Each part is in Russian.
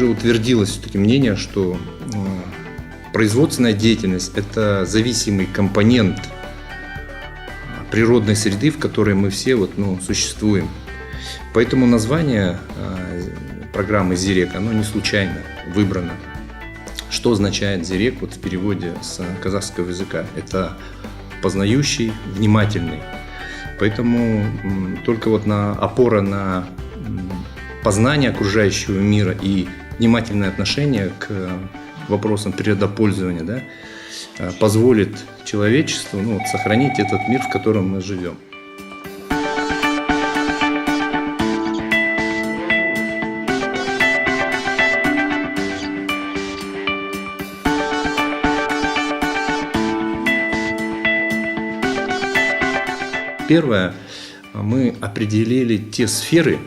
уже утвердилось все-таки мнение, что производственная деятельность – это зависимый компонент природной среды, в которой мы все существуем. Поэтому название программы «Зирек» оно не случайно выбрано. Что означает «Зирек» в переводе с казахского языка? Это познающий, внимательный. Поэтому только опора на познание окружающего мира и внимательное отношение к вопросам природопользования, позволит человечеству сохранить этот мир, в котором мы живем. Первое, мы определили те сферы,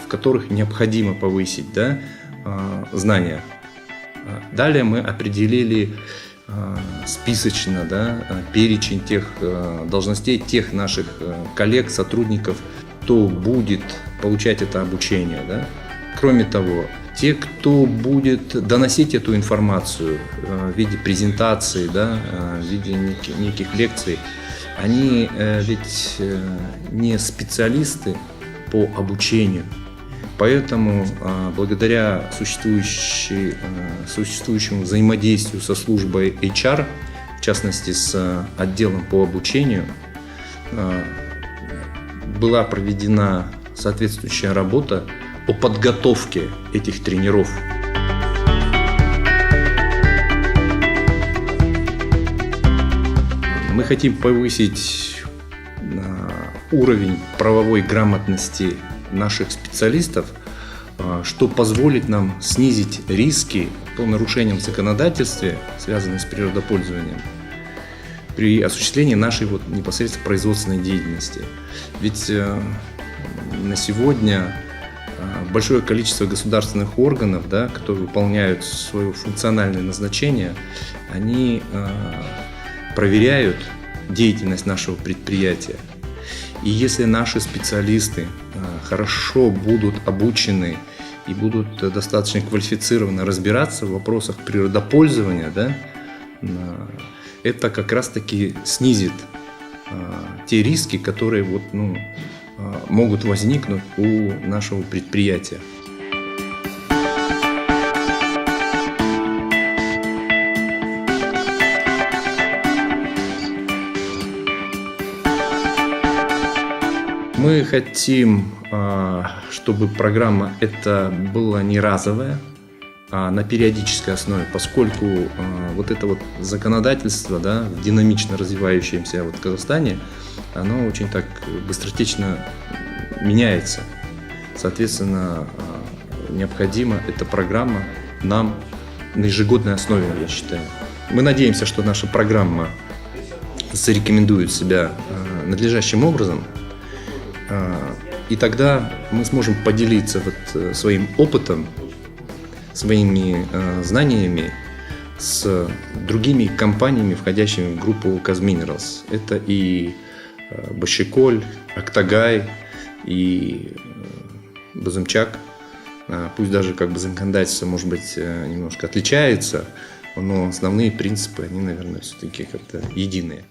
в которых необходимо повысить знания. Далее мы определили списочно перечень тех должностей, тех наших коллег, сотрудников, кто будет получать это обучение. Кроме того, те, кто будет доносить эту информацию в виде презентаций, в виде неких лекций, они ведь не специалисты по обучению. Поэтому благодаря существующему взаимодействию со службой HR, в частности с отделом по обучению, была проведена соответствующая работа по подготовке этих тренеров. Мы хотим повысить уровень правовой грамотности наших специалистов, что позволит нам снизить риски по нарушениям законодательства, связанных с природопользованием, при осуществлении нашей непосредственно производственной деятельности. Ведь на сегодня большое количество государственных органов, которые выполняют свое функциональное назначение, они проверяют деятельность нашего предприятия. И если наши специалисты хорошо будут обучены и будут достаточно квалифицированно разбираться в вопросах природопользования, это как раз-таки снизит те риски, которые могут возникнуть у нашего предприятия. Мы хотим, чтобы программа эта была не разовая, а на периодической основе, поскольку это законодательство, динамично развивающееся в Казахстане, оно очень так быстротечно меняется. Соответственно, необходима эта программа нам на ежегодной основе, я считаю. Мы надеемся, что наша программа зарекомендует себя надлежащим образом, и тогда мы сможем поделиться своим опытом, своими знаниями с другими компаниями, входящими в группу Казминералс. Это и Башиколь, Актагай, и Базымчак. Пусть даже законодательство, может быть, немножко отличается, но основные принципы, они, наверное, все-таки как-то единые.